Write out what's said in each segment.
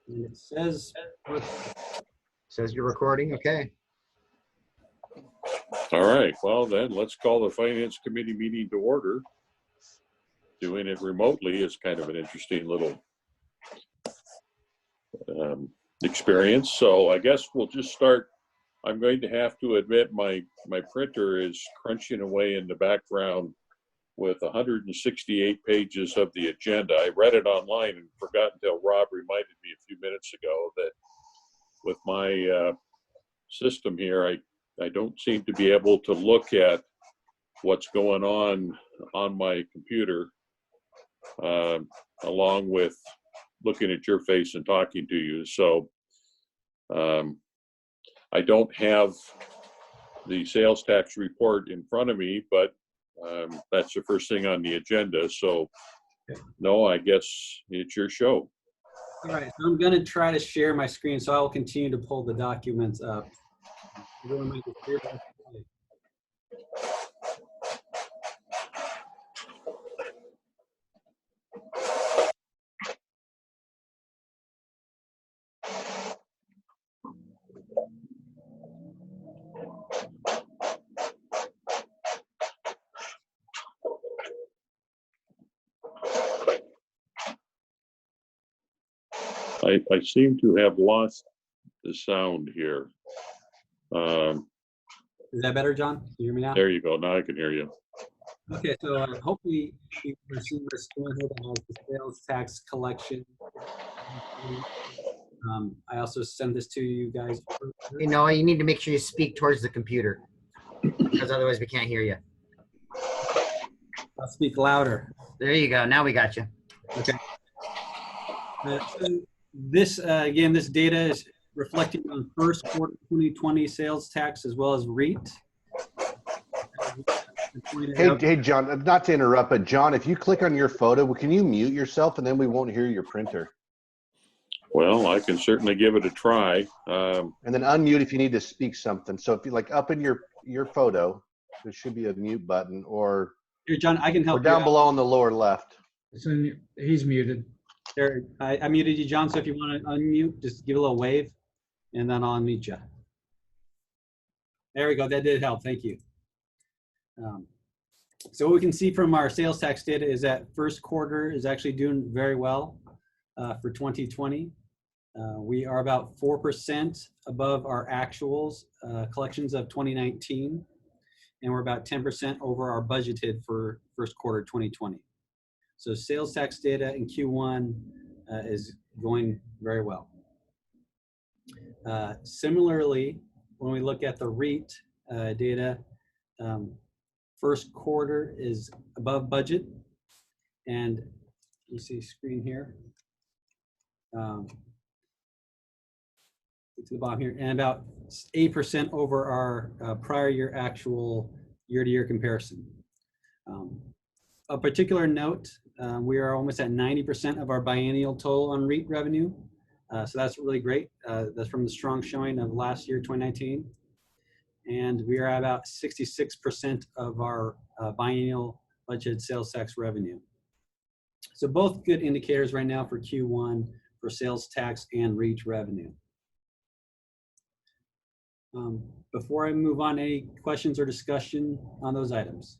And it says you're recording. Okay. All right, well then, let's call the Finance Committee meeting to order. Doing it remotely is kind of an interesting little experience. So I guess we'll just start. I'm going to have to admit my printer is crunching away in the background with 168 pages of the agenda. I read it online and forgot until Rob reminded me a few minutes ago that with my system here, I don't seem to be able to look at what's going on my computer, along with looking at your face and talking to you. So I don't have the sales tax report in front of me, but that's the first thing on the agenda. So no, I guess it's your show. all right. So I'm going to try to share my screen, so I will continue to pull the documents up. Everyone might just hear that. I seem to have lost the sound here. Is that better, John? Can you hear me now? There you go. Now I can hear you. Okay, so hopefully you can see my screen here that has the sales tax collection. I also sent this to you guys. You know, you need to make sure you speak towards the computer because otherwise we can't hear you. I'll speak louder. There you go. Now we got you. Okay. So this, again, this data is reflecting on first quarter 2020 sales tax as well as REIT. Hey, John, not to interrupt, but John, if you click on your photo, can you mute yourself and then we won't hear your printer? Well, I can certainly give it a try. And then unmute if you need to speak something. So if you like up in your photo, there should be a mute button, or here, John, I can help you down out. below on the lower left. He's muted. There, I muted you, John, so if you want to unmute, just give a little wave, and then I'll unmute you. There we go. That did help. Thank you. So what we can see from our sales tax data is that first quarter is actually doing very well for 2020. We are about 4% above our actuals collections of 2019, and we're about 10% over our budgeted for first quarter 2020. So sales tax data in Q1 is going very well. Similarly, when we look at the REIT data, first quarter is above budget, and you see screen here. To the bottom here, and about 8% over our prior year actual year-to-year comparison. A particular note, we are almost at 90% of our biennial total on REIT revenue. So that's really great. That's from the strong showing of last year, 2019. And we are at about 66% of our biennial budgeted sales tax revenue. So both good indicators right now for Q1 for sales tax and REIT revenue. Before I move on, any questions or discussion on those items?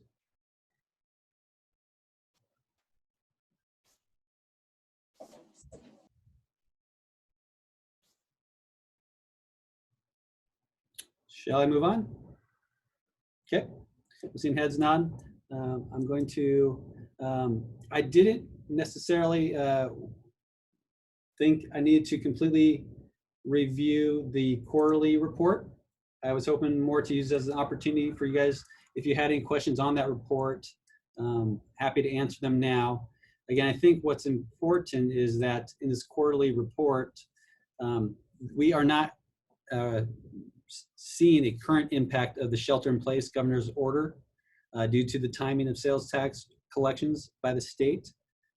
Shall I move on? Okay, I'm seeing heads nod. I'm going to, I didn't necessarily think I needed to completely review the quarterly report. I was hoping more to use as an opportunity for you guys. If you had any questions on that report, happy to answer them now. Again, I think what's important is that in this quarterly report, we are not seeing a current impact of the shelter-in-place governor's order due to the timing of sales tax collections by the state.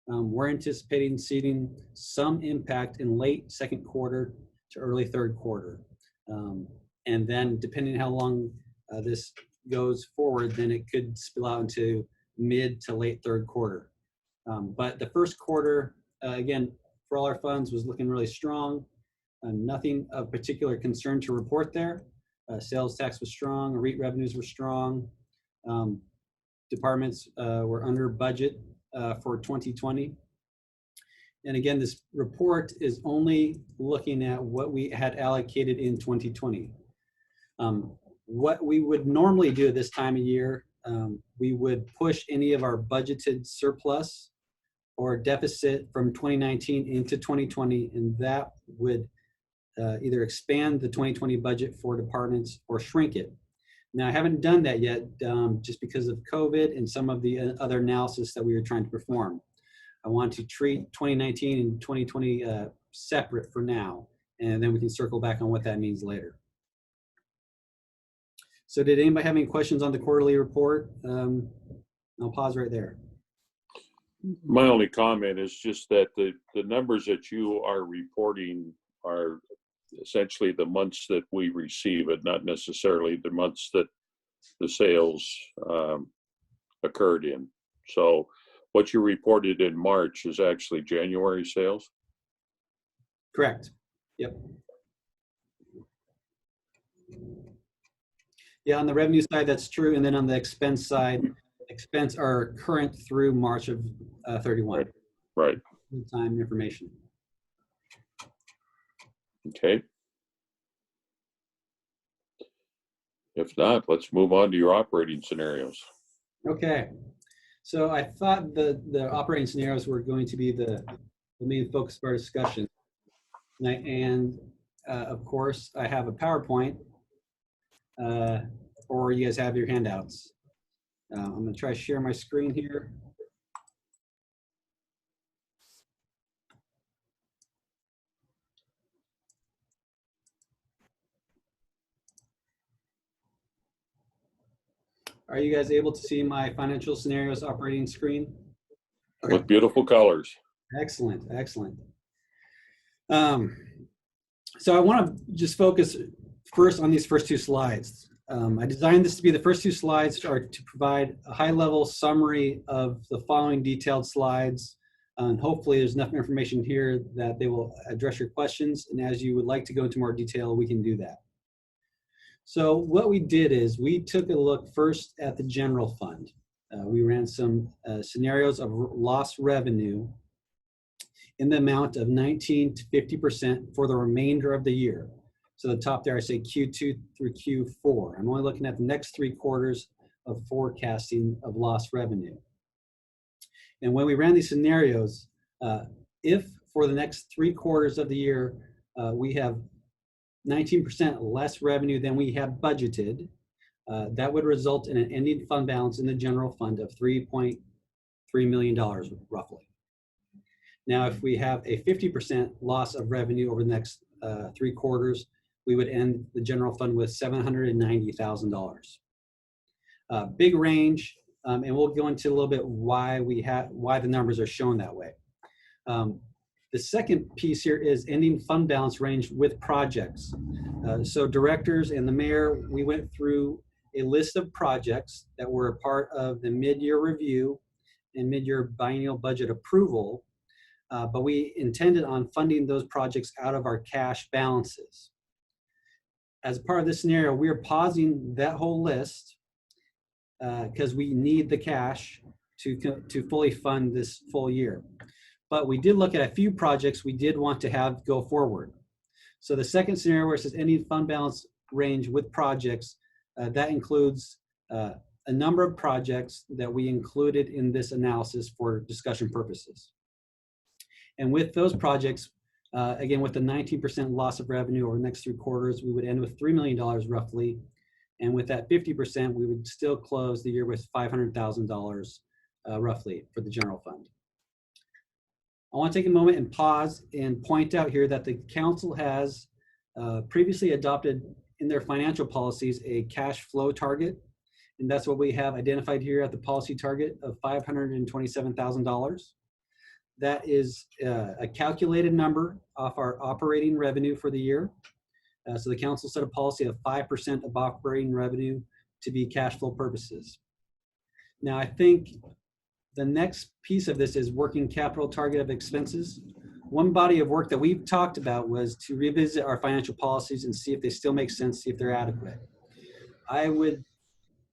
We're anticipating seeing some impact in late second quarter to early third quarter. And then depending on how long this goes forward, then it could spill out into mid to late third quarter. But the first quarter, again, for all our funds was looking really strong. Nothing of particular concern to report there. Sales tax was strong, REIT revenues were strong. Departments were under budget for 2020. And again, this report is only looking at what we had allocated in 2020. What we would normally do at this time of year, we would push any of our budgeted surplus or deficit from 2019 into 2020, and that would either expand the 2020 budget for departments or shrink it. Now, I haven't done that yet just because of COVID and some of the other analysis that we were trying to perform. I want to treat 2019 and 2020 separate for now, and then we can circle back on what that means later. So did anybody have any questions on the quarterly report? I'll pause right there. My only comment is just that the numbers that you are reporting are essentially the months that we receive it, not necessarily the months that the sales occurred in. So what you reported in March is actually January sales? Correct. Yep. Yeah, on the revenue side, that's true. And then on the expense side, expense are current through March of 31. Right. Time information. Okay. If not, let's move on to your operating scenarios. Okay. So I thought the operating scenarios were going to be the main focus of our discussion. And of course, I have a PowerPoint, or you guys have your handouts. I'm going to try to share my screen here. Are you guys able to see my financial scenarios operating screen? Okay. With beautiful colors. Excellent, excellent. So I want to just focus first on these first two slides. I designed this to be the first two slides to provide a high-level summary of the following detailed slides. And hopefully there's enough information here that they will address your questions. And as you would like to go into more detail, we can do that. So what we did is we took a look first at the general fund. We ran some scenarios of lost revenue in the amount of 19 to 50% for the remainder of the year. So the top there, I say Q2 through Q4. I'm only looking at the next 3 quarters of forecasting of lost revenue. And when we ran these scenarios, if for the next 3 quarters of the year, we have 19% less revenue than we have budgeted, that would result in an ending fund balance in the general fund of $3.3 million roughly. Now, if we have a 50% loss of revenue over the next 3 quarters, we would end the general fund with $790,000. Big range, and we'll go into a little bit why the numbers are shown that way. The second piece here is ending fund balance range with projects. So directors and the mayor, we went through a list of projects that were a part of the mid-year review and mid-year biennial budget approval, but we intended on funding those projects out of our cash balances. As part of this scenario, we are pausing that whole list because we need the cash to fully fund this full year. But we did look at a few projects we did want to have go forward. So the second scenario where it says ending fund balance range with projects, that includes a number of projects that we included in this analysis for discussion purposes. And with those projects, again, with the 19% loss of revenue over the next 3 quarters, we would end with $3 million roughly. And with that 50%, we would still close the year with $500,000 roughly for the general fund. I want to take a moment and pause and point out here that the council has previously adopted in their financial policies a cash flow target. And that's what we have identified here at the policy target of $527,000. That is a calculated number off our operating revenue for the year. So the council set a policy of 5% of operating revenue to be cash flow purposes. Now, I think the next piece of this is working capital target of expenses. one body of work that we've talked about was to revisit our financial policies and see if they still make sense, see if they're adequate. I would,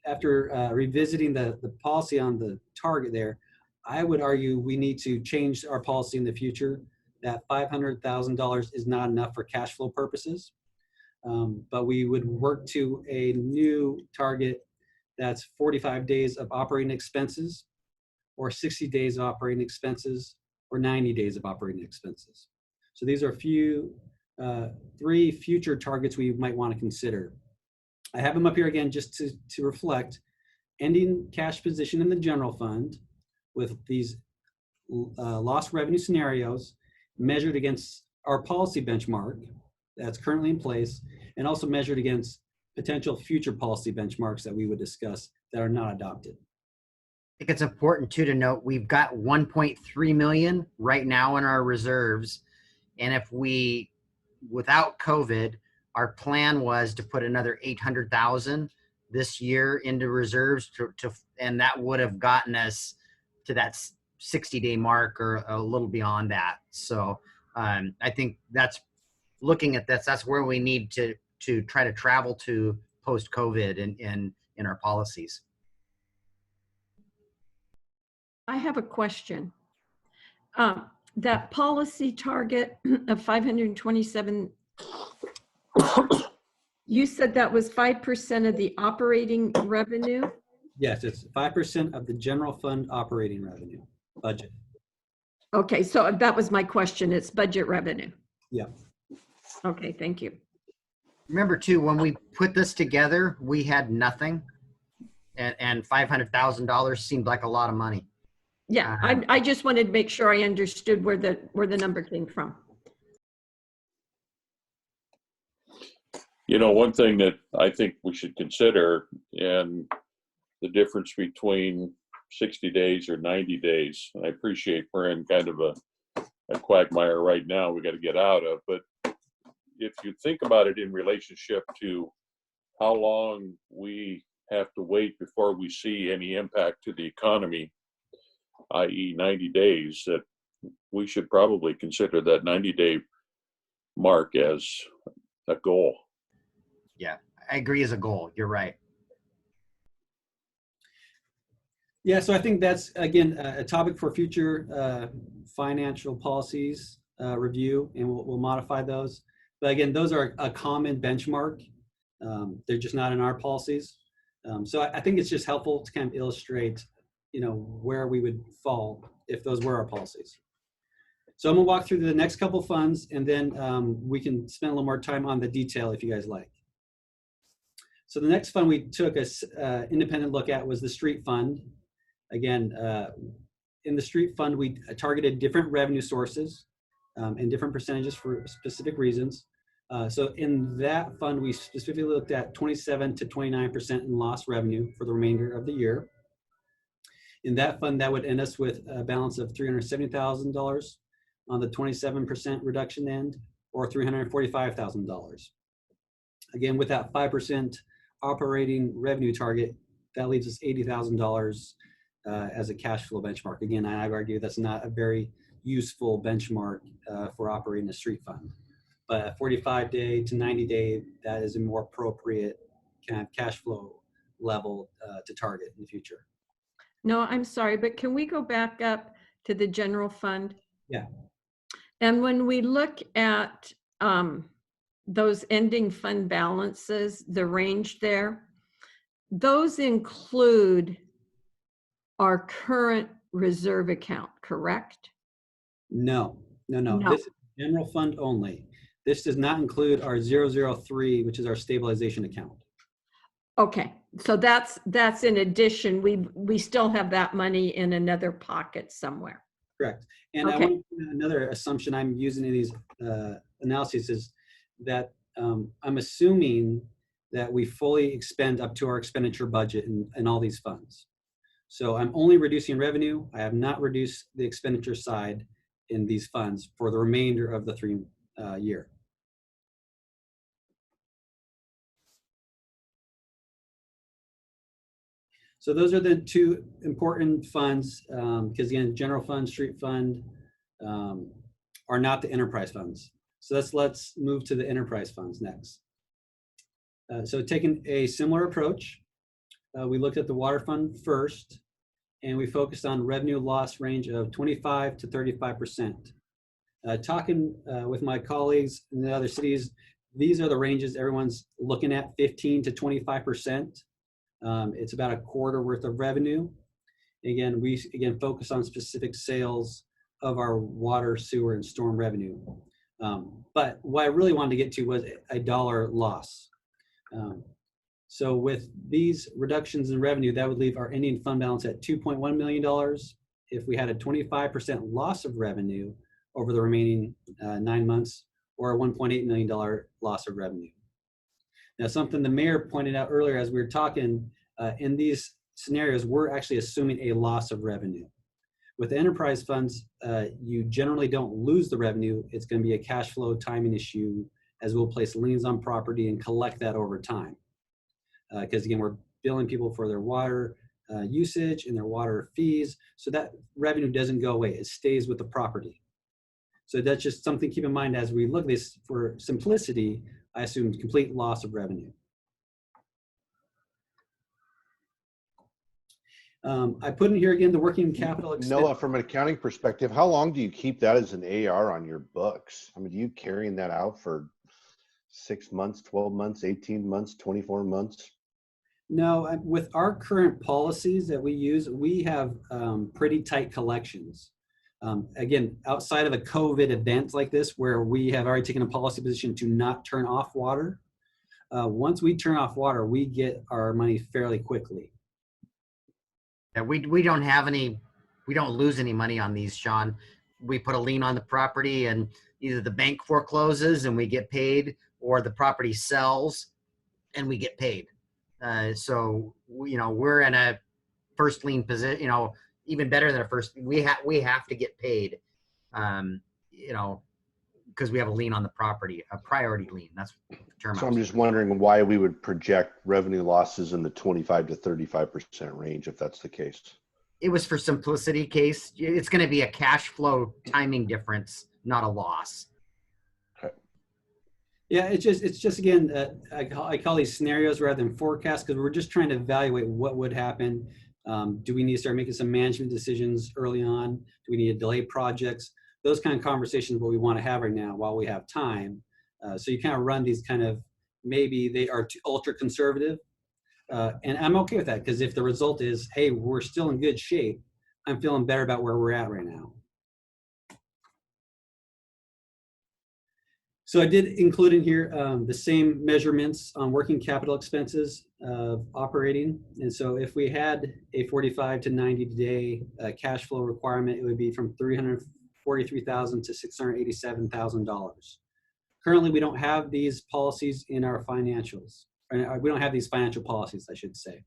after revisiting the policy on the target there, I would argue we need to change our policy in the future, that $500,000 is not enough for cash flow purposes. But we would work to a new target that's 45 days of operating expenses, or 60 days of operating expenses, or 90 days of operating expenses. So these are three future targets we might want to consider. I have them up here again just to reflect ending cash position in the general fund with these lost revenue scenarios measured against our policy benchmark that's currently in place, and also measured against potential future policy benchmarks that we would discuss that are not adopted. I think it's important too to note we've got 1.3 million right now in our reserves. And if we, without COVID, our plan was to put another 800,000 this year into reserves and that would have gotten us to that 60-day mark or a little beyond that. So I think that's, looking at this, that's where we need to try to travel to post-COVID in our policies. I have a question. That policy target of 527, you said that was 5% of the operating revenue? Yes, it's 5% of the general fund operating revenue budget. Okay, so that was my question. It's budget revenue. Yeah. Okay, thank you. Remember too, when we put this together, we had nothing, and $500,000 seemed like a lot of money. Yeah, I just wanted to make sure I understood where the number came from. You know, one thing that I think we should consider, and the difference between 60 days or 90 days, and I appreciate we're in kind of a quagmire right now we got to get out of, but if you think about it in relationship to how long we have to wait before we see any impact to the economy, i.e. 90 days, that we should probably consider that 90-day mark as a goal. Yeah, I agree as a goal. You're right. Yeah, so I think that's, again, a topic for future financial policies review, and we'll modify those. But again, those are a common benchmark. They're just not in our policies. So I think it's just helpful to kind of illustrate, where we would fall if those were our policies. So I'm gonna walk through the next couple funds, and then we can spend a little more time on the detail if you guys like. So the next fund we took an independent look at was the street fund. Again, in the street fund, we targeted different revenue sources and different percentages for specific reasons. So in that fund, we specifically looked at 27 to 29% in lost revenue for the remainder of the year. In that fund, that would end us with a balance of $370,000 on the 27% reduction end, or $345,000. Again, with that 5% operating revenue target, that leaves us $80,000 as a cash flow benchmark. Again, I argue that's not a very useful benchmark for operating a street fund. But a 45-day to 90-day, that is a more appropriate kind of cash flow level to target in the future. No, I'm sorry, but can we go back up to the general fund? Yeah. And when we look at those ending fund balances, the range there, those include our current reserve account, correct? No. No. This is general fund only. This does not include our 003, which is our stabilization account. Okay, so that's in addition. We still have that money in another pocket somewhere. Correct. And Okay. I want another assumption I'm using in these analyses is that I'm assuming that we fully expend up to our expenditure budget in all these funds. So I'm only reducing revenue. I have not reduced the expenditure side in these funds for the remainder of the year. So those are the two important funds, because again, general fund, street fund, are not the enterprise funds. So let's move to the enterprise funds next. So taking a similar approach, we looked at the water fund first, and we focused on revenue loss range of 25 to 35%. Talking with my colleagues in the other cities, these are the ranges everyone's looking at, 15 to 25%. It's about a quarter worth of revenue. Again, we focus on specific sales of our water, sewer, and storm revenue. But what I really wanted to get to was a dollar loss. So with these reductions in revenue, that would leave our ending fund balance at $2.1 million. If we had a 25% loss of revenue over the remaining 9 months, or a $1.8 million loss of revenue. Now, something the mayor pointed out earlier as we were talking, in these scenarios, we're actually assuming a loss of revenue. With the enterprise funds, you generally don't lose the revenue. It's going to be a cash flow timing issue, as we'll place liens on property and collect that over time. Because again, we're billing people for their water usage and their water fees, so that revenue doesn't go away. It stays with the property. So that's just something to keep in mind as we look at this. For simplicity, I assume complete loss of revenue. I put in here again the working capital expense. Noah, from an accounting perspective, how long do you keep that as an AR on your books? I mean, do you carrying that out for 6 months, 12 months, 18 months, 24 months? No, with our current policies that we use, we have pretty tight collections. Again, outside of a COVID event like this, where we have already taken a policy position to not turn off water, once we turn off water, we get our money fairly quickly. Yeah, we don't have any, we don't lose any money on these, Sean. We put a lien on the property and either the bank forecloses and we get paid, or the property sells and we get paid. So, we're in a first lien position, even better than a first, we have to get paid, because we have a lien on the property, a priority lien. That's the term. So I'm just wondering why we would project revenue losses in the 25 to 35% range if that's the case. It was for simplicity case. It's going to be a cash flow timing difference, not a loss. Yeah, it's just again, I call these scenarios rather than forecasts, because we're just trying to evaluate what would happen. Do we need to start making some management decisions early on? Do we need to delay projects? Those kind of conversations what we want to have right now while we have time. So you kind of run these kind of, maybe they are too ultra conservative. And I'm okay with that, because if the result is, hey, we're still in good shape, I'm feeling better about where we're at right now. So I did include in here the same measurements on working capital expenses of operating. And so if we had a 45 to 90 day cash flow requirement, it would be from $343,000 to $687,000. Currently, we don't have these policies in our financials. We don't have these financial policies, I should say.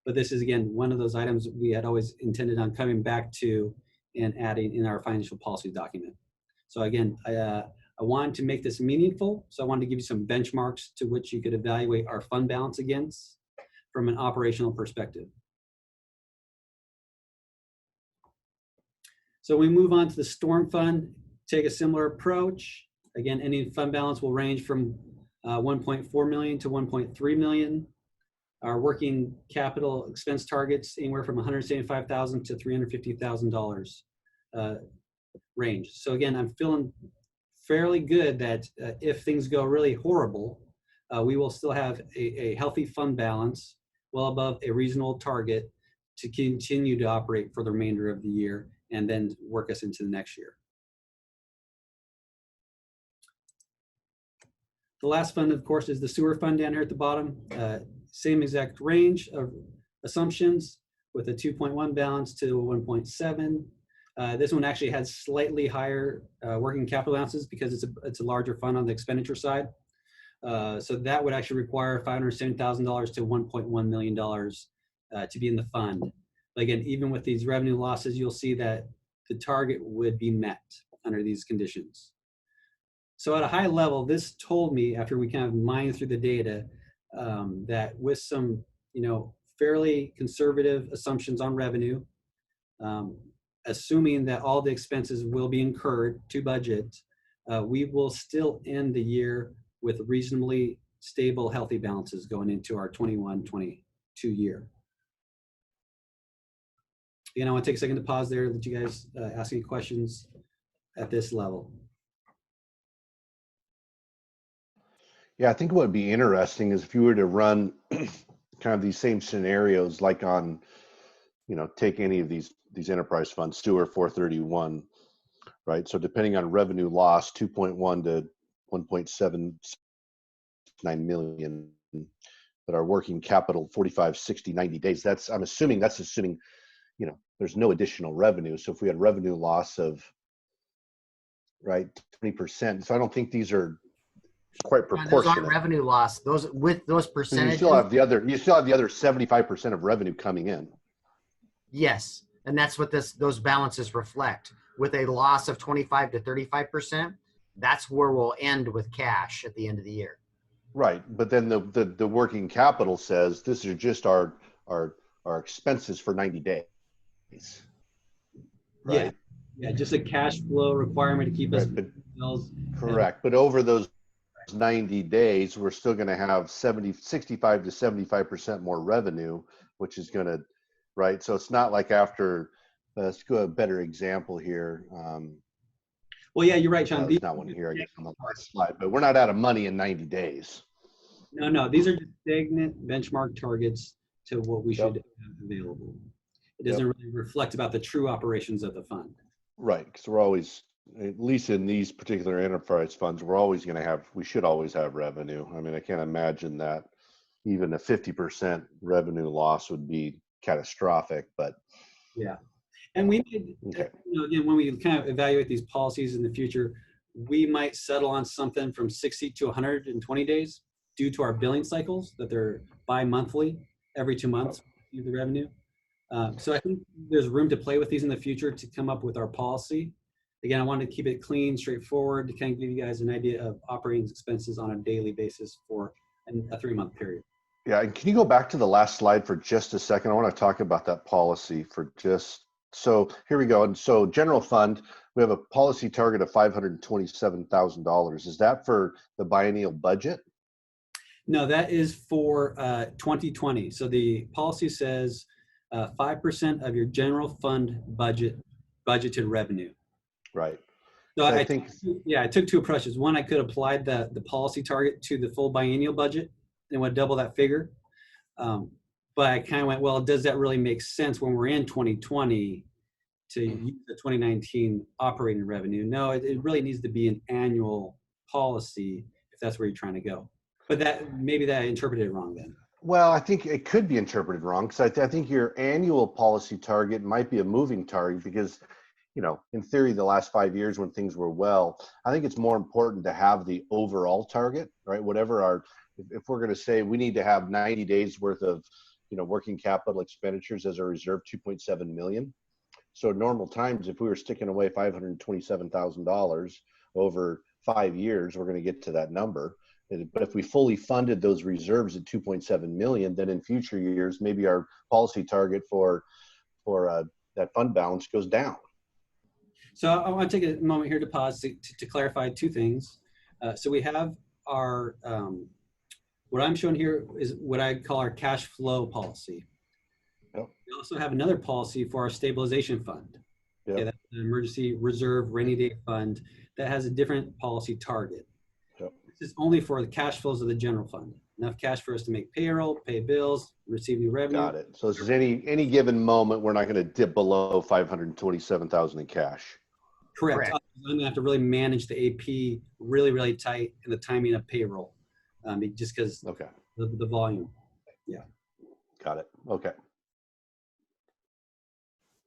But this is, again, one of those items we had always intended on coming back to and adding in our financial policy document. So again, I wanted to make this meaningful, so I wanted to give you some benchmarks to which you could evaluate our fund balance against from an operational perspective. So we move on to the storm fund, take a similar approach. Again, any fund balance will range from 1.4 million to 1.3 million. Our working capital expense targets anywhere from $175,000 to $350,000 range. So again, I'm feeling fairly good that if things go really horrible, we will still have a healthy fund balance well above a reasonable target to continue to operate for the remainder of the year and then work us into the next year. The last fund, of course, is the sewer fund down here at the bottom. Same exact range of assumptions with a 2.1 balance to 1.7. This one actually has slightly higher working capital balances because it's a larger fund on the expenditure side. So that would actually require $570,000 to $1.1 million to be in the fund. But again, even with these revenue losses, you'll see that the target would be met under these conditions. So at a high level, this told me, after we kind of mined through the data, that with some, fairly conservative assumptions on revenue, assuming that all the expenses will be incurred to budget, we will still end the year with reasonably stable, healthy balances going into our 21-22 year. Again, I want to take a second to pause there, let you guys ask any questions at this level. Yeah, I think what would be interesting is if you were to run kind of these same scenarios, like on, take any of these enterprise funds, Sewer 431, right? So depending on revenue loss, 2.1 to 1.79 million, but our working capital 45, 60, 90 days. I'm assuming that's assuming, there's no additional revenue. So if we had revenue loss of, right, 20%. So I don't think these are quite Those aren't proportionate. revenue loss. Those with those 'Cause percentages. you still have the other 75% of revenue coming in. Yes, and that's what those balances reflect. With a loss of 25 to 35%, that's where we'll end with cash at the end of the year. Right, but then the working capital says this is just our expenses for 90 days. Right? Yeah, just a cash flow requirement to keep us Right, but bills. correct. But over those 90 days, we're still going to have 65 to 75% more revenue, which is going to, right? So it's not like after, let's go a better example here. Well, yeah, you're right, Sean. There's not one here, I guess, on the last slide, but we're not out of money in 90 days. No, these are just stagnant benchmark targets to what we should have available. It doesn't really reflect about the true operations of the fund. Right, because we're always, at least in these particular enterprise funds, we should always have revenue. I mean, I can't imagine that even a 50% revenue loss would be catastrophic, but. Yeah. And we made, again, when we kind of evaluate these policies in the future, we might settle on something from 60 to 120 days due to our billing cycles that they're bi-monthly, every 2 months, the revenue. So I think there's room to play with these in the future to come up with our policy. Again, I wanted to keep it clean, straightforward, to kind of give you guys an idea of operating expenses on a daily basis for a 3-month period. Yeah, and can you go back to the last slide for just a second? I want to talk about that policy so here we go. And so general fund, we have a policy target of $527,000. Is that for the biennial budget? No, that is for 2020. So the policy says 5% of your general fund budgeted revenue. Right. So I think, I took 2 approaches. One, I could apply the policy target to the full biennial budget and would double that figure. But I kind of went, well, does that really make sense when we're in 2020 to use the 2019 operating revenue? No, it really needs to be an annual policy if that's where you're trying to go. But maybe that I interpreted it wrong then. well, I think it could be interpreted wrong because I think your annual policy target might be a moving target because, in theory, the last 5 years when things were well, I think it's more important to have the overall target, right? Whatever if we're going to say we need to have 90 days worth of, working capital expenditures as a reserve, 2.7 million. So in normal times, if we were sticking away $527,000 over 5 years, we're going to get to that number. But if we fully funded those reserves at 2.7 million, then in future years, maybe our policy target for that fund balance goes down. So I want to take a moment here to pause to clarify 2 things. So we have our, what I'm showing here is what I call our cash flow policy. Yep. We also have another policy for our stabilization fund. Yep. Okay, that's an emergency reserve rainy day fund that has a different policy target. Yep. This is only for the cash flows of the general fund. Enough cash for us to make payroll, pay bills, receive new revenue. Got it. So this is any given moment, we're not going to dip below 527,000 in cash. Correct. I'm going to have to really manage the AP really, really tight in the timing of payroll, just because the volume. Yeah. Got it. Okay.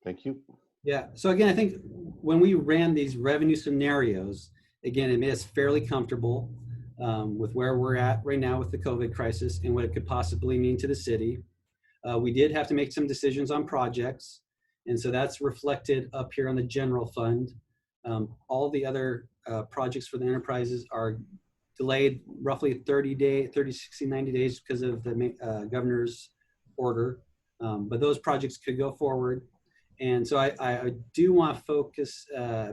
Thank you. Yeah. So again, I think when we ran these revenue scenarios, again, it made us fairly comfortable with where we're at right now with the COVID crisis and what it could possibly mean to the city. We did have to make some decisions on projects. And so that's reflected up here on the general fund. All the other projects for the enterprises are delayed roughly 30, 60, 90 days because of the governor's order. But those projects could go forward. And so I do want to focus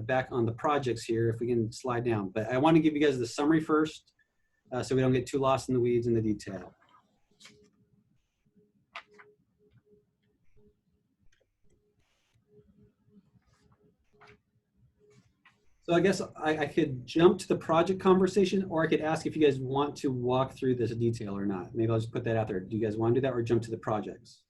back on the projects here, if we can slide down. But I want to give you guys the summary first, so we don't get too lost in the weeds in the detail. So I guess I could jump to the project conversation, or I could ask if you guys want to walk through this detail or not. Maybe I'll just put that out there. Do you guys want to do that, or jump to the projects?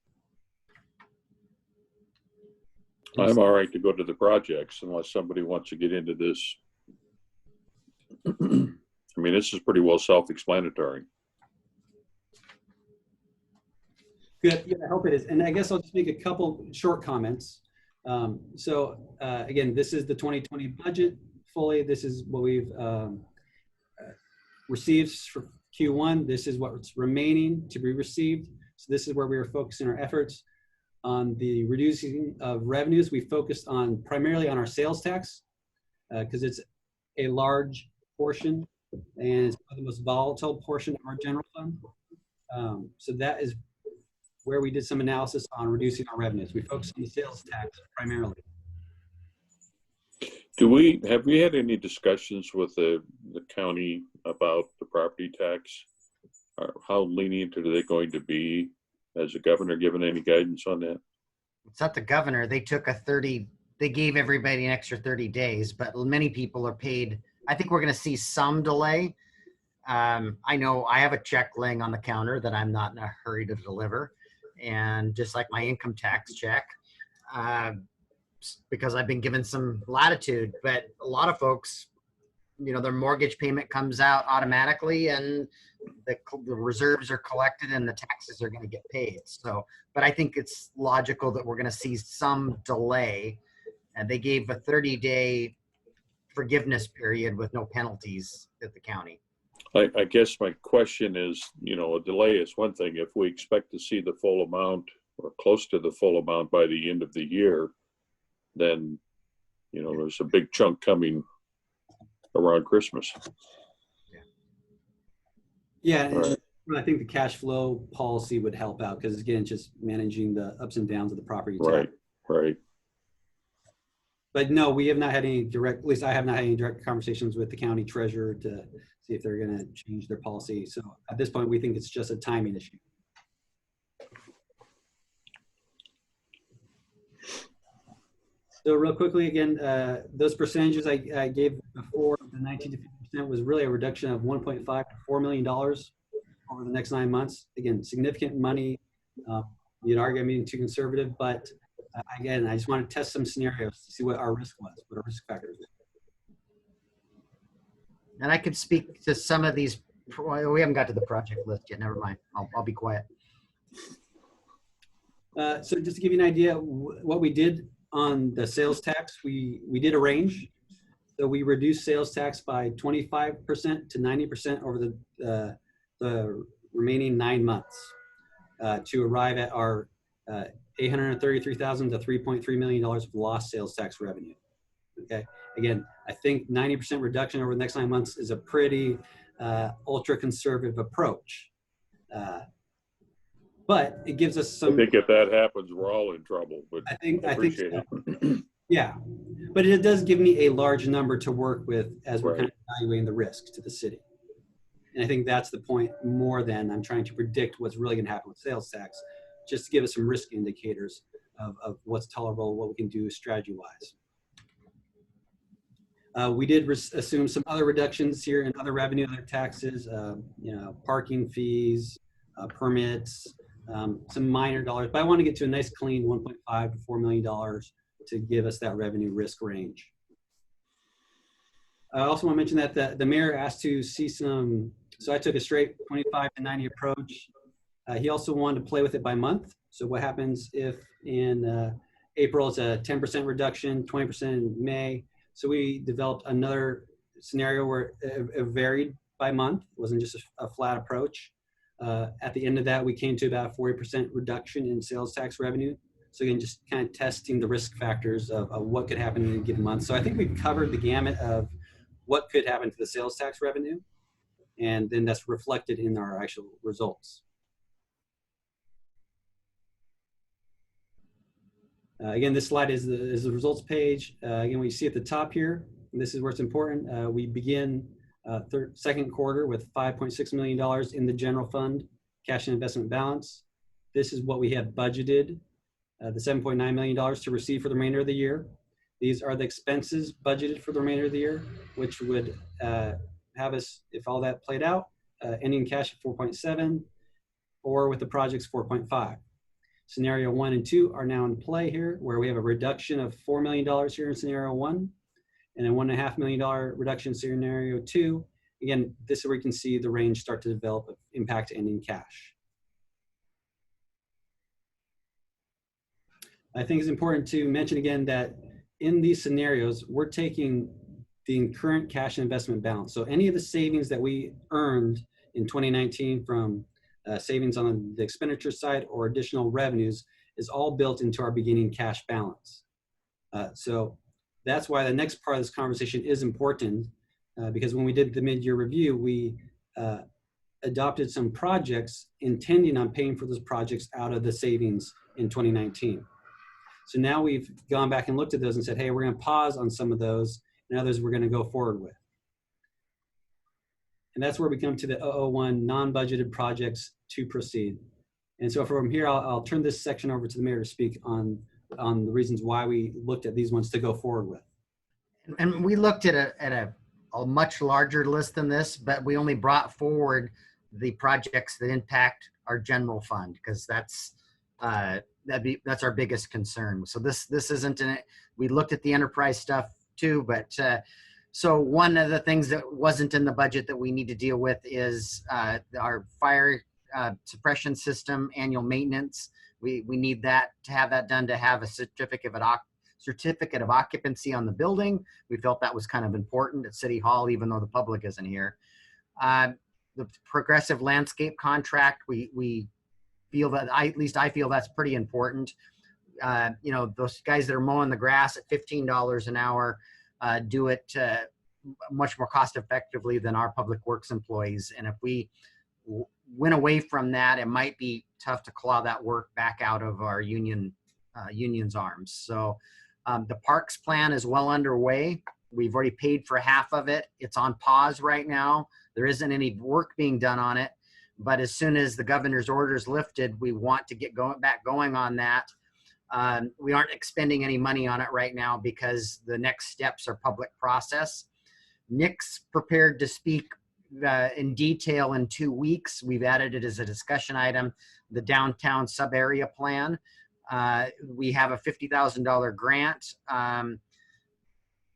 I'm all right to go to the projects unless somebody wants to get into this. I mean, this is pretty well self-explanatory. Good. Yeah, I hope it is. And I guess I'll just make a couple short comments. Again, this is the 2020 budget fully. This is what we've received for Q1. This is what's remaining to be received. So this is where we are focusing our efforts. On the reducing of revenues, we focused on primarily on our sales tax because it's a large portion and it's the most volatile portion of our general fund. So that is where we did some analysis on reducing our revenues. We focused on the sales tax primarily. Have we had any discussions with the county about the property tax? Or how lenient are they going to be? Has the governor given any guidance on that? It's not the governor. They took they gave everybody an extra 30 days, but many people are paid. I think we're going to see some delay. I know I have a check laying on the counter that I'm not in a hurry to deliver. And just like my income tax check, because I've been given some latitude, but a lot of folks, you know, their mortgage payment comes out automatically and the reserves are collected and the taxes are going to get paid. So, but I think it's logical that we're going to see some delay, and they gave a 30-day forgiveness period with no penalties at the county. I guess my question is, you know, a delay is one thing. If we expect to see the full amount or close to the full amount by the end of the year, then, you know, there's a big chunk coming around Christmas. Yeah, Right. I think the cash flow policy would help out because, again, just managing the ups and downs of the property tax. Right, right. But no, we have not had any direct, at least I have not had any direct conversations with the county treasurer to see if they're going to change their policy. So at this point, we think it's just a timing issue. So real quickly, again, those percentages I gave before, the 19 to 50% was really a reduction of $1.5 to $4 million over the next 9 months. Again, significant money. You'd argue I'm being too conservative, but again, I just want to test some scenarios to see what our risk was, what our risk factors were. And I could speak to some of these. We haven't got to the project list yet. Never mind. I'll be quiet. So just to give you an idea, what we did on the sales tax, we did a range. So we reduced sales tax by 25% to 90% over the remaining 9 months to arrive at our $833,000 to $3.3 million of lost sales tax revenue. Okay. Again, I think 90% reduction over the next 9 months is a pretty ultra conservative approach. But it gives us some. I think if that happens, we're all in trouble. But I think appreciate so. it. Yeah, but it does give me a large number to work with as we're Right. kind of evaluating the risks to the city. And I think that's the point more than I'm trying to predict what's really going to happen with sales tax, just to give us some risk indicators of what's tolerable, what we can do strategy-wise. We did assume some other reductions here in other revenue, other taxes, you know, parking fees, permits, some minor dollars, but I want to get to a nice clean $1.5 to $4 million to give us that revenue risk range. I also want to mention that the mayor asked to see some, so I took a straight 25 to 90 approach. He also wanted to play with it by month. So what happens if in April it's a 10% reduction, 20% in May. So we developed another scenario where it varied by month. It wasn't just a flat approach. At the end of that, we came to about a 40% reduction in sales tax revenue. So again, just kind of testing the risk factors of what could happen in a given month. So I think we've covered the gamut of what could happen to the sales tax revenue. And then that's reflected in our actual results. Again, this slide is the results page. Again, we see at the top here, and this is where it's important. We begin second quarter with $5.6 million in the general fund, cash and investment balance. This is what we had budgeted, the $7.9 million to receive for the remainder of the year. These are the expenses budgeted for the remainder of the year, which would have us, if all that played out, ending cash at 4.7, or with the projects 4.5. Scenario 1 and 2 are now in play here, where we have a reduction of $4 million here in scenario 1, and a $1.5 million reduction in scenario 2. Again, this is where you can see the range start to develop of impact ending cash. I think it's important to mention again that in these scenarios, we're taking the current cash and investment balance. So any of the savings that we earned in 2019 from savings on the expenditure side or additional revenues is all built into our beginning cash balance. So that's why the next part of this conversation is important, because when we did the mid-year review, we adopted some projects intending on paying for those projects out of the savings in 2019. So now we've gone back and looked at those and said, hey, we're going to pause on some of those, and others we're going to go forward with. And that's where we come to the 001 non-budgeted projects to proceed. And so from here, I'll turn this section over to the mayor to speak on the reasons why we looked at these ones to go forward with. And we looked at a much larger list than this, but we only brought forward the projects that impact our general fund, because that's our biggest concern. So this isn't in it. We looked at the enterprise stuff too, but so one of the things that wasn't in the budget that we need to deal with is our fire suppression system annual maintenance. We need that to have that done, to have a certificate of occupancy on the building. We felt that was kind of important at City Hall, even though the public isn't here. The progressive landscape contract, we feel that, at least I feel that's pretty important. You know, those guys that are mowing the grass at $15 an hour do it much more cost effectively than our public works employees. And if we went away from that, it might be tough to claw that work back out of our union's arms. So the parks plan is well underway. We've already paid for half of it. It's on pause right now. There isn't any work being done on it. But as soon as the governor's order is lifted, we want to get back going on that. We aren't expending any money on it right now because the next steps are public process. Nick's prepared to speak in detail in 2 weeks. We've added it as a discussion item, the downtown sub-area plan. We have a $50,000 grant.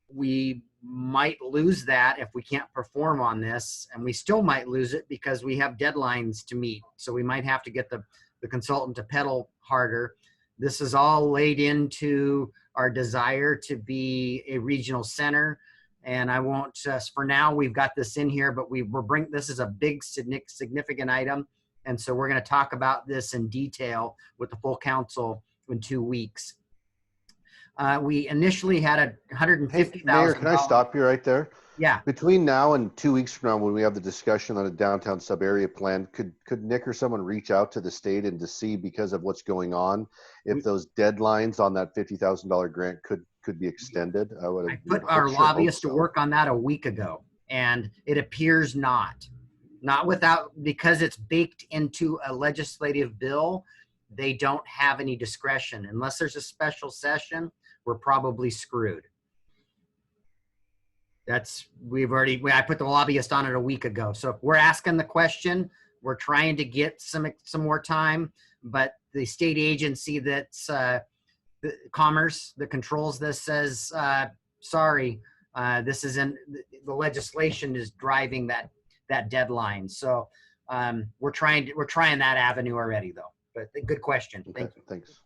We might lose that if we can't perform on this, and we still might lose it because we have deadlines to meet. So we might have to get the consultant to pedal harder. This is all laid into our desire to be a regional center. And I won't, for now, we've got this in here, but this is a big significant item. And so we're going to talk about this in detail with the full council in 2 weeks. We initially had a $150,000. Mayor, can I stop you right there? Yeah. Between now and 2 weeks from now, when we have the discussion on a downtown sub-area plan, could Nick or someone reach out to the state and to see, because of what's going on, if those deadlines on that $50,000 grant could be extended? I put our lobbyist to work on that a week ago, and it appears not because it's baked into a legislative bill. They don't have any discretion unless there's a special session. We're probably screwed. I put the lobbyist on it a week ago. So we're asking the question. We're trying to get some more time, but the state agency that's the Commerce that controls this says, sorry, this isn't, the legislation is driving that deadline. So we're trying that avenue already though, but good question. Thank you. Thanks.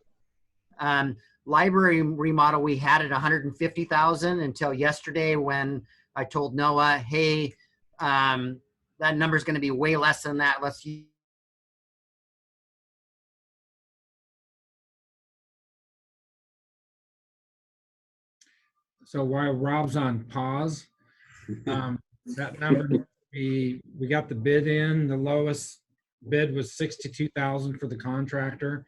Library remodel, we had it 150,000 until yesterday when I told Noah, hey, that number is going to be way less than that. Let's use. So while Rob's on pause, that number, we got the bid in. The lowest bid was 62,000 for the contractor.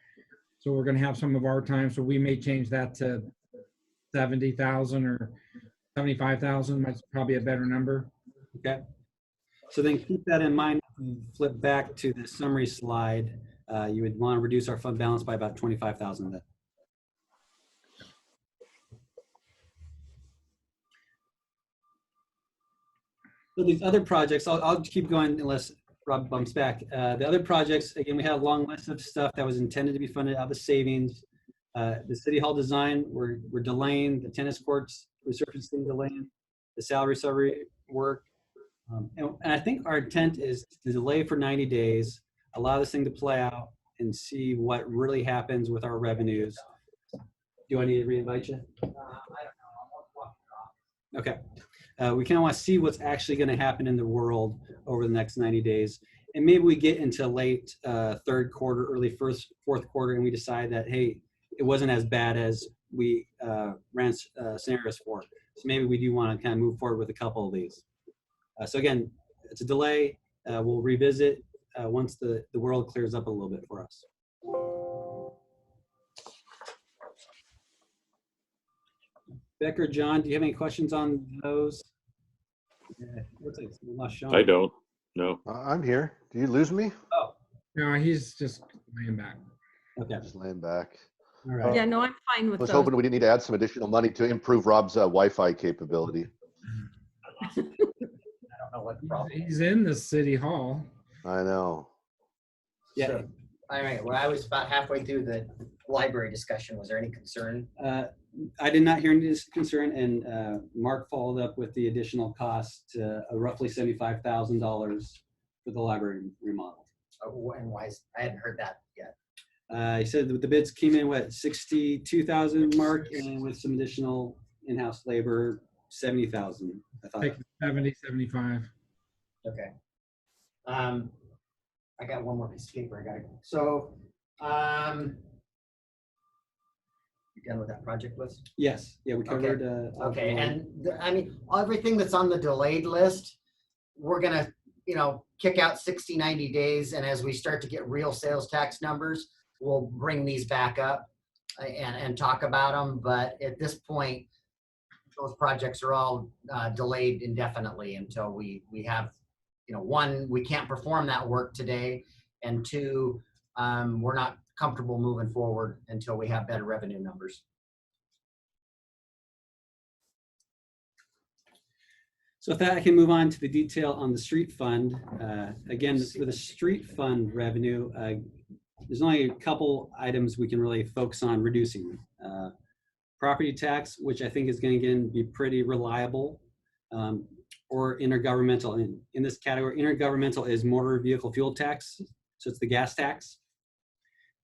So we're gonna have some of our time, so we may change that to 70,000 or 75,000, that's probably a better number. Okay. So then keep that in mind. If you flip back to the summary slide, you would want to reduce our fund balance by about 25,000 then. So these other projects, I'll keep going unless Rob bumps back. The other projects, again, we have a long list of stuff that was intended to be funded out of savings. The city hall design, we're delaying. The tennis courts resurfacing, delaying. The salary work. And I think our intent is to delay for 90 days, allow this thing to play out and see what really happens with our revenues. Do I need to reinvite you? I don't know. Okay. We kind of want to see what's actually going to happen in the world over the next 90 days. And maybe we get into late third quarter, early fourth quarter, and we decide that, hey, it wasn't as bad as we ran scenarios for. So maybe we do want to kind of move forward with a couple of these. So again, it's a delay. We'll revisit once the world clears up a little bit for us. Becker, John, do you have any questions on those? Looks like we lost Sean. I don't, no. I'm here. Do you lose me? Oh, No, he's just laying back. okay. Just laying back. All right. Yeah, no, I'm fine I with was those. hoping we didn't need to add some additional money to improve Rob's Wi-Fi capability. I don't know what the problem is. He's in the city hall. I know. Yeah. So, all right, well, I was about halfway through the library discussion. Was there any concern? I did not hear any concern, and Mark followed up with the additional cost, roughly $75,000 for the library remodel. And why is, I hadn't heard that yet. He said that the bids came in what 62,000 mark, and with some additional in-house labor, 70,000. I thought. Take 70, 75. Okay. I got one more piece of paper. I got to go. So, you done with that project list? Yes. Yeah, we covered. Okay, and I mean, everything that's on the delayed list, we're gonna, kick out 60, 90 days. And as we start to get real sales tax numbers, we'll bring these back up and talk about them. But at this point, those projects are all delayed indefinitely until we have, one, we can't perform that work today. And two, we're not comfortable moving forward until we have better revenue numbers. So with that, I can move on to the detail on the street fund. Again, for the street fund revenue, there's only a couple items we can really focus on reducing. Property tax, which I think is going to again be pretty reliable, or intergovernmental. In this category, intergovernmental is motor vehicle fuel tax, so it's the gas tax.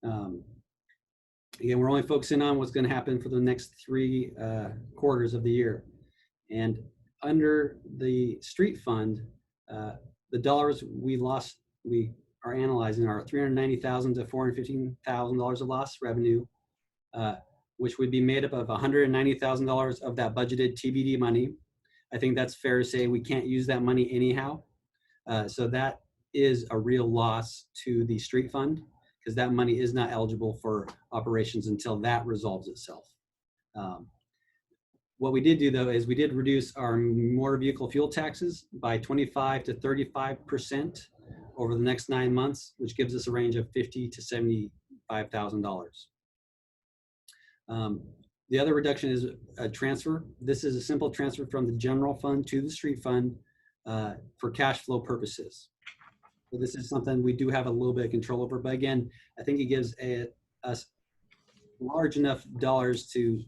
Again, we're only focusing on what's going to happen for the next 3 quarters of the year. And under the street fund, the dollars we lost, we are analyzing are $390,000 to $415,000 of lost revenue, which would be made up of $190,000 of that budgeted TBD money. I think that's fair to say we can't use that money anyhow. So that is a real loss to the street fund, because that money is not eligible for operations until that resolves itself. What we did do though is we did reduce our motor vehicle fuel taxes by 25 to 35% over the next 9 months, which gives us a range of $50,000 to $75,000. The other reduction is a transfer. This is a simple transfer from the general fund to the street fund for cash flow purposes. So this is something we do have a little bit of control over, but again, I think it gives us large enough dollars to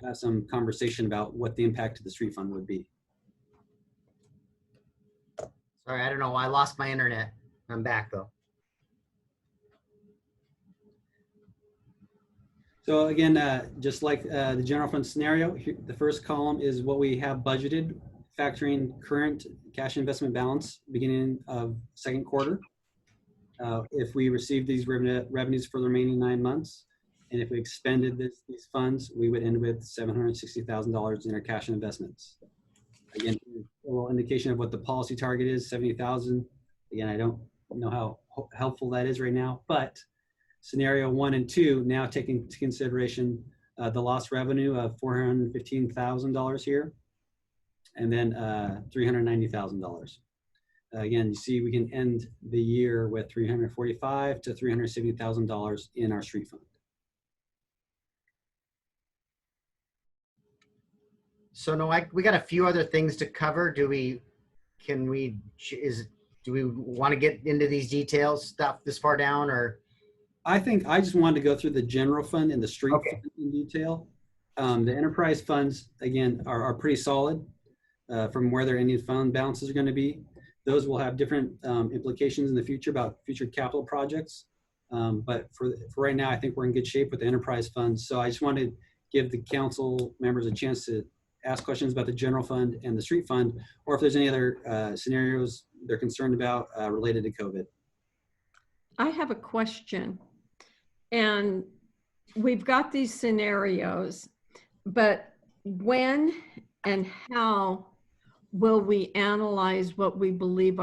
have some conversation about what the impact to the street fund would be. Sorry, I don't know why I lost my internet. I'm back though. So again, just like the general fund scenario, the first column is what we have budgeted, factoring current cash investment balance beginning of second quarter. If we receive these revenues for the remaining 9 months, and if we expended these funds, we would end with $760,000 in our cash and investments. Again, a little indication of what the policy target is, 70,000. Again, I don't know how helpful that is right now, but Scenario 1 and 2 now taking into consideration the lost revenue of $415,000 here, and then $390,000. Again, you see we can end the year with $345,000 to $370,000 in our street fund. So no, we got a few other things to cover. Do we want to get into these details stuff this far down, or? I think I just wanted to go through the general fund and the street Okay. fund in detail. The enterprise funds, again, are pretty solid from where their ending fund balances are going to be. Those will have different implications in the future about future capital projects. But for right now, I think we're in good shape with the enterprise funds. So I just wanted to give the council members a chance to ask questions about the general fund and the street fund, or if there's any other scenarios they're concerned about related to COVID. I have a question. And we've got these scenarios, but when and how will we analyze what we believe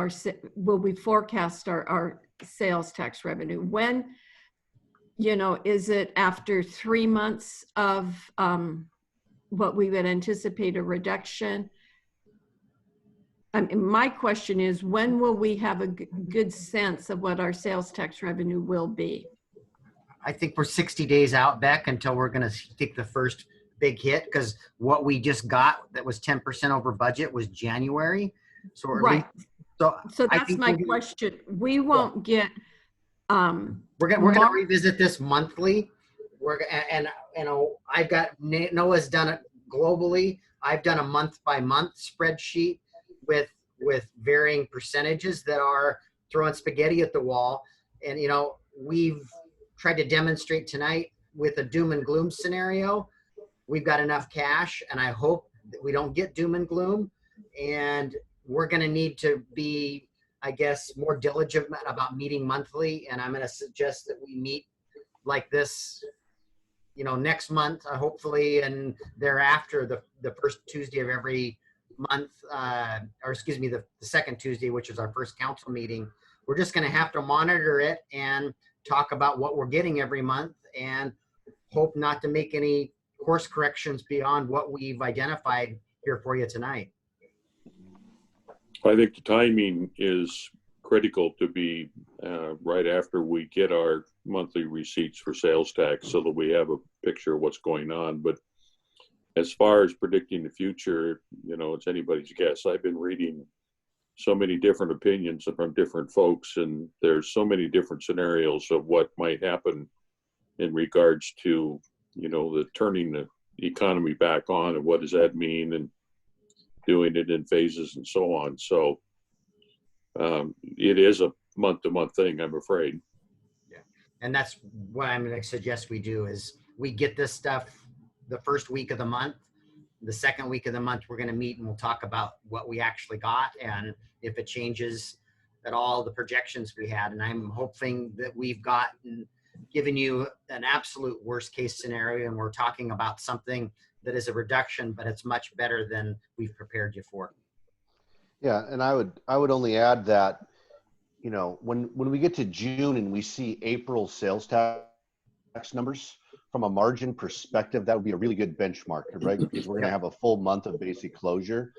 will we forecast our sales tax revenue? When, is it after 3 months of what we would anticipate a reduction? I mean, my question is, when will we have a good sense of what our sales tax revenue will be? I think we're 60 days out, Beck, until we're going to take the first big hit, because what we just got that was 10% over budget was January. So right. So that's my question. We won't get. We're gonna revisit this monthly. And I've got Noah's done it globally. I've done a month by month spreadsheet with varying percentages that are throwing spaghetti at the wall. And we've tried to demonstrate tonight with a doom and gloom scenario. We've got enough cash, and I hope that we don't get doom and gloom. And we're going to need to be, I guess, more diligent about meeting monthly. And I'm going to suggest that we meet like this, next month, hopefully, and thereafter, the first Tuesday of every month, or excuse me, the second Tuesday, which is our first council meeting. We're just going to have to monitor it and talk about what we're getting every month, and hope not to make any course corrections beyond what we've identified here for you tonight. I think the timing is critical to be right after we get our monthly receipts for sales tax, so that we have a picture of what's going on. But as far as predicting the future, it's anybody's guess. I've been reading so many different opinions from different folks, and there's so many different scenarios of what might happen in regards to, the turning the economy back on, and what does that mean, and doing it in phases and so on. So it is a month-to-month thing, I'm afraid. Yeah, and that's what I'm going to suggest we do is we get this stuff the first week of the month. The second week of the month, we're going to meet and we'll talk about what we actually got, and if it changes at all the projections we had. And I'm hoping that we've given you an absolute worst case scenario, and we're talking about something that is a reduction, but it's much better than we've prepared you for. Yeah, and I would only add that, when we get to June and we see April sales tax numbers, from a margin perspective, that would be a really good benchmark, right? Because we're going to have a full month of basic closure.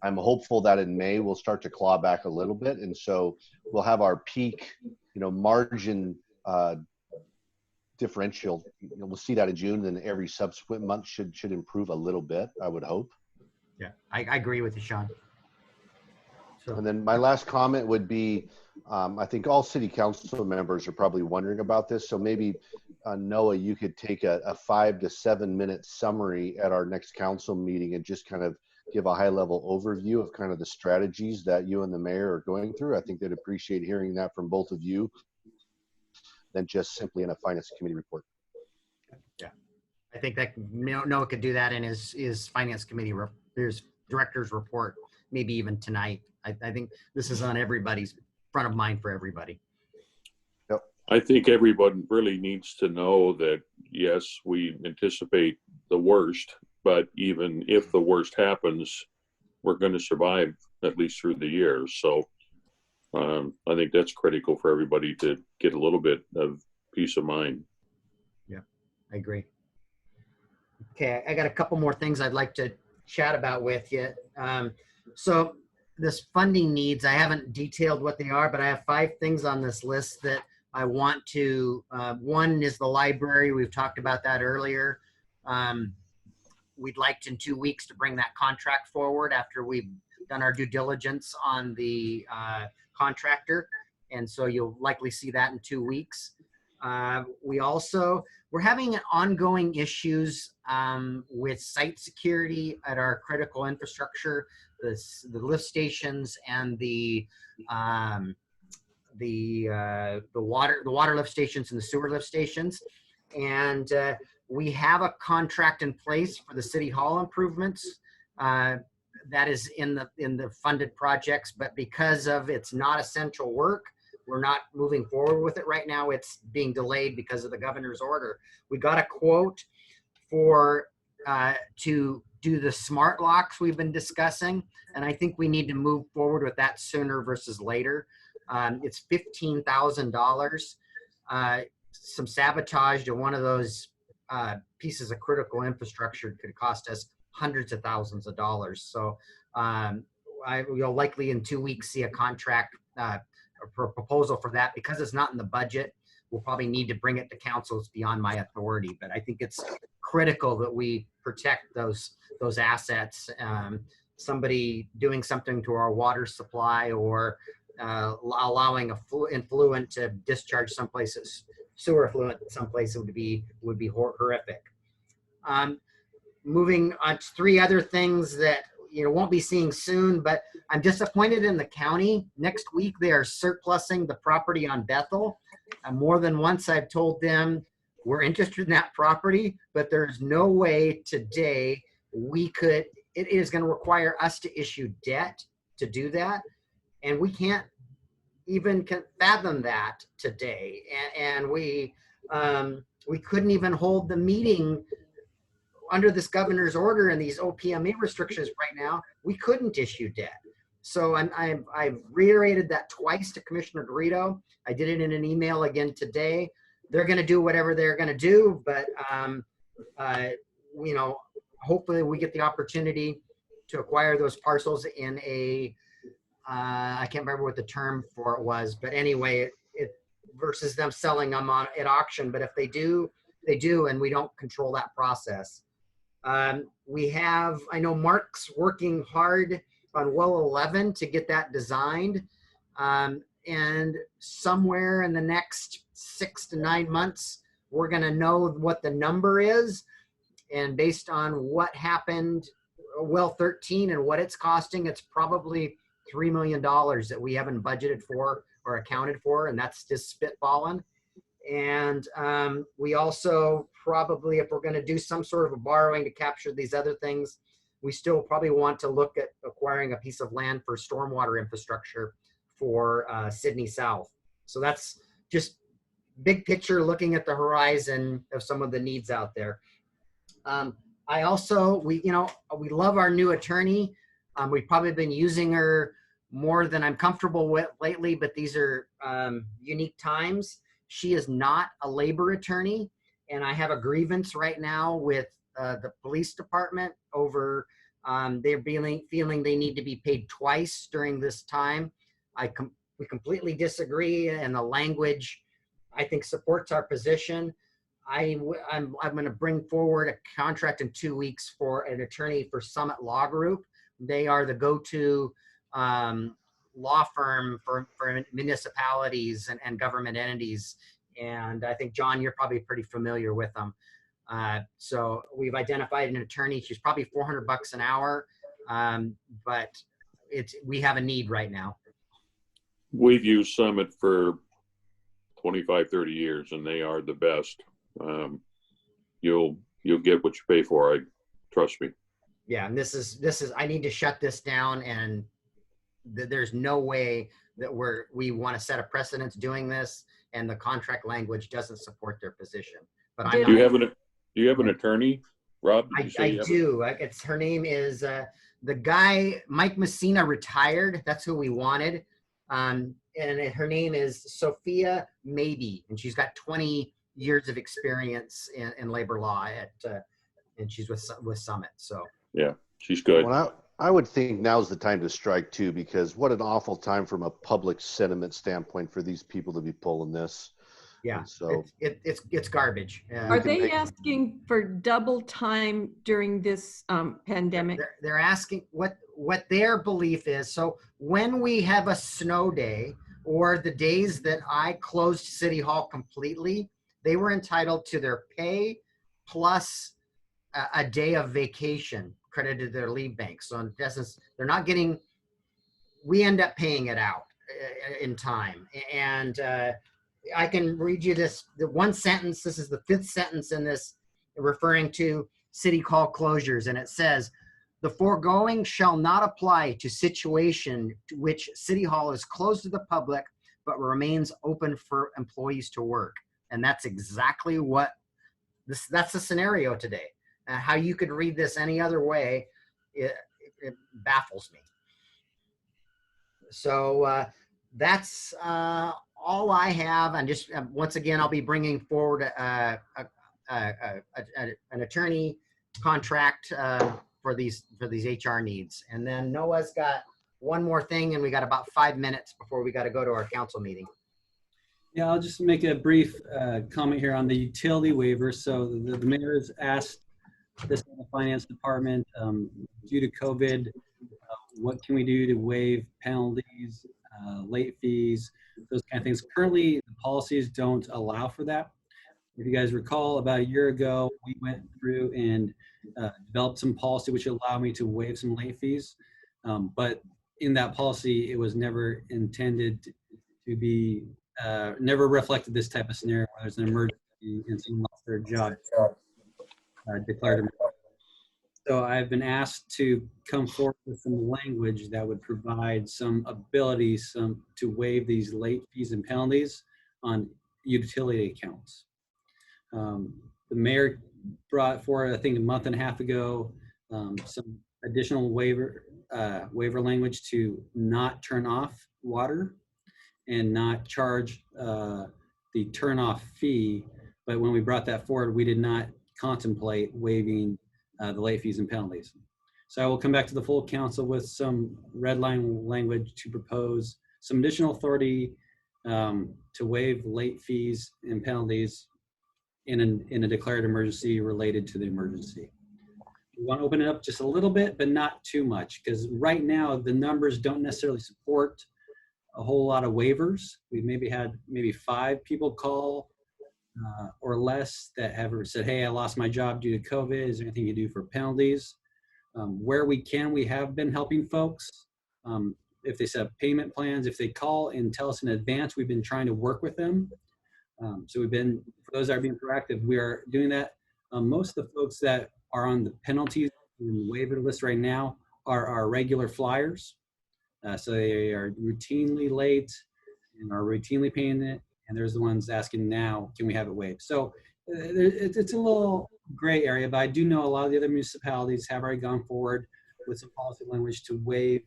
I'm hopeful that in May we'll start to claw back a little bit, and so we'll have our peak, margin differential. We'll see that in June, and every subsequent month should improve a little bit, I would hope. Yeah, I agree with you, Sean. So, and then my last comment would be, I think all city council members are probably wondering about this. So maybe Noah, you could take a 5 to 7 minute summary at our next council meeting and just kind of give a high level overview of kind of the strategies that you and the mayor are going through. I think they'd appreciate hearing that from both of you than just simply in a finance committee report. Yeah, I think that Noah could do that in his finance committee, his director's report, maybe even tonight. I think this is on everybody's front of mind for everybody. Yep. I think everyone really needs to know that, yes, we anticipate the worst, but even if the worst happens, we're going to survive at least through the year. So I think that's critical for everybody to get a little bit of peace of mind. I agree. Okay, I got a couple more things I'd like to chat about with you. So this funding needs, I haven't detailed what they are, but I have 5 things on this list that I want to, one is the library. We've talked about that earlier. We'd like in 2 weeks to bring that contract forward after we've done our due diligence on the contractor. And so you'll likely see that in 2 weeks. We're having ongoing issues with site security at our critical infrastructure, the lift stations and the water lift stations and the sewer lift stations. And we have a contract in place for the city hall improvements that is in the funded projects, but because of it's not essential work, we're not moving forward with it right now. It's being delayed because of the governor's order. We got a quote for to do the smart locks we've been discussing, and I think we need to move forward with that sooner versus later. It's $15,000. Some sabotage to one of those pieces of critical infrastructure could cost us hundreds of thousands of dollars. So you'll likely in 2 weeks see a contract proposal for that. Because it's not in the budget, we'll probably need to bring it to council. It's beyond my authority, but I think it's critical that we protect those assets. Somebody doing something to our water supply or allowing effluent to discharge someplace, sewer effluent someplace would be horrific. Moving on to 3 other things that won't be seeing soon, but I'm disappointed in the county. Next week they are surplusing the property on Bethel. More than once I've told them we're interested in that property, but there's no way today it is going to require us to issue debt to do that, and we can't even fathom that today. And we couldn't even hold the meeting under this governor's order and these OPMA restrictions right now. We couldn't issue debt. So I've reiterated that twice to Commissioner Dorito. I did it in an email again today. They're going to do whatever they're going to do, but hopefully we get the opportunity to acquire those parcels in a I can't remember what the term for it was, but anyway, it versus them selling them at auction. But if they do, they do, and we don't control that process. I know Mark's working hard on well 11 to get that designed. And somewhere in the next 6 to 9 months, we're going to know what the number is. And based on what happened, well 13 and what it's costing, it's probably $3 million that we haven't budgeted for or accounted for. And that's just spitballing. And we also probably, if we're going to do some sort of a borrowing to capture these other things, we still probably want to look at acquiring a piece of land for stormwater infrastructure for Sydney South. So that's just big picture, looking at the horizon of some of the needs out there. We love our new attorney. We've probably been using her more than I'm comfortable with lately, but these are unique times. She is not a labor attorney, and I have a grievance right now with the police department over they're feeling they need to be paid twice during this time. We completely disagree, and the language I think supports our position. I'm going to bring forward a contract in 2 weeks for an attorney for Summit Law Group. They are the go-to law firm for municipalities and government entities. And I think, John, you're probably pretty familiar with them. So we've identified an attorney. She's probably $400 an hour, but we have a need right now. We've used Summit for 25, 30 years, and they are the best. You'll get what you pay for. Trust me. Yeah, and this is I need to shut this down, and there's no way that we want to set a precedence doing this, and the contract language doesn't support their position. But Do you have an attorney, Rob? I do. Her name is the guy Mike Messina retired. That's who we wanted. And her name is Sophia Maybe, and she's got 20 years of experience in labor law and she's with Summit. So Yeah, she's good. Well, I would think now's the time to strike too, because what an awful time from a public sentiment standpoint for these people to be pulling this. yeah, And so it's garbage. Are they asking for double time during this pandemic? They're asking what their belief is. So when we have a snow day or the days that I closed City Hall completely, they were entitled to their pay plus a day of vacation credited to their leave bank. So in essence, they're not getting, we end up paying it out in time. And I can read you the one sentence. This is the 5th sentence in this, referring to city hall closures. And it says, the foregoing shall not apply to situation to which City Hall is closed to the public, but remains open for employees to work. And that's exactly what that's the scenario today. How you could read this any other way, it baffles me. So that's all I have. And just once again, I'll be bringing forward an attorney contract for these HR needs. And then Noah's got one more thing, and we got about 5 minutes before we got to go to our council meeting. Yeah, I'll just make a brief comment here on the utility waiver. So the mayor has asked this in the finance department, due to COVID, what can we do to waive penalties, late fees, those kind of things. Currently, the policies don't allow for that. If you guys recall, about a year ago, we went through and developed some policy which allowed me to waive some late fees. But in that policy, it was never intended to be, never reflected this type of scenario where there's an emergency and someone lost their job, declared emergency. So I've been asked to come forward with some language that would provide some ability to waive these late fees and penalties on utility accounts. The mayor brought forward, I think a month and a half ago, some additional waiver language to not turn off water and not charge the turn off fee. But when we brought that forward, we did not contemplate waiving the late fees and penalties. So I will come back to the full council with some red line language to propose some additional authority to waive late fees and penalties in a declared emergency related to the emergency. We want to open it up just a little bit, but not too much, because right now the numbers don't necessarily support a whole lot of waivers. We've maybe had 5 people call or less that have said, hey, I lost my job due to COVID. Is there anything you do for penalties? Where we can, we have been helping folks. If they set up payment plans, if they call and tell us in advance, we've been trying to work with them. So we've been, for those that are being proactive, we are doing that. Most of the folks that are on the penalties and waiver list right now are our regular flyers. So they are routinely late and are routinely paying it. And there's the ones asking now, can we have it waived? So it's a little gray area, but I do know a lot of the other municipalities have already gone forward with some policy language to waive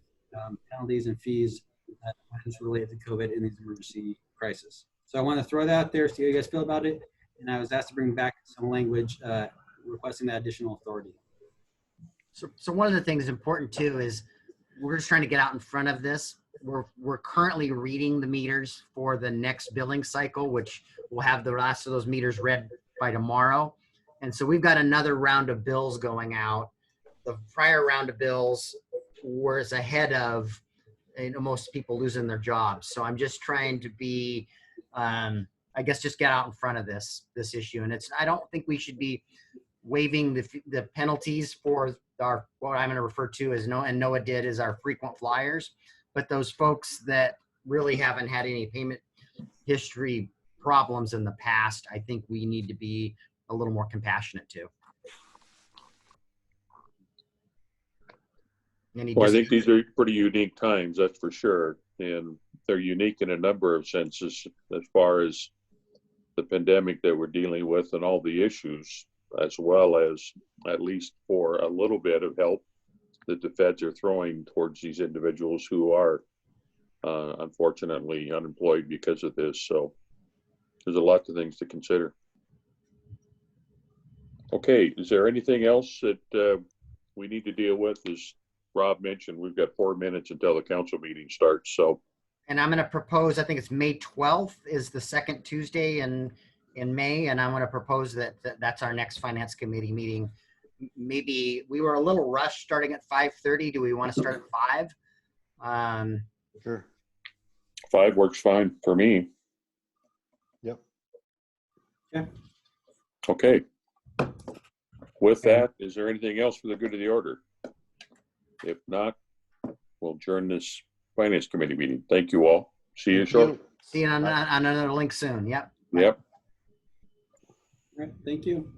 penalties and fees when it's related to COVID in these emergency crises. So I want to throw that out there, see how you guys feel about it. And I was asked to bring back some language requesting that additional authority. So one of the things important too is we're just trying to get out in front of this. We're currently reading the meters for the next billing cycle, which will have the last of those meters read by tomorrow. And so we've got another round of bills going out. The prior round of bills was ahead of most people losing their jobs. So I'm just trying to be, I guess, just get out in front of this issue. And I don't think we should be waiving the penalties for what I'm going to refer to as Noah did as our frequent flyers. But those folks that really haven't had any payment history problems in the past, I think we need to be a little more compassionate to. Well, I think these are pretty unique times, that's for sure. And they're unique in a number of senses as far as the pandemic that we're dealing with and all the issues, as well as at least for a little bit of help that the feds are throwing towards these individuals who are unfortunately unemployed because of this. So there's a lot of things to consider. Okay, is there anything else that we need to deal with? As Rob mentioned, we've got 4 minutes until the council meeting starts. So, And I'm going to propose, I think it's May 12th is the second Tuesday in May. And I'm going to propose that's our next finance committee meeting. Maybe we were a little rushed starting at 5:30. Do we want to start at 5? Sure. 5 works fine for me. Yep. Yeah. Okay. With that, is there anything else for the good of the order? If not, we'll adjourn this finance committee meeting. Thank you all. See you Thank shortly. See you on another link soon. Yep. Yep. All right, thank you.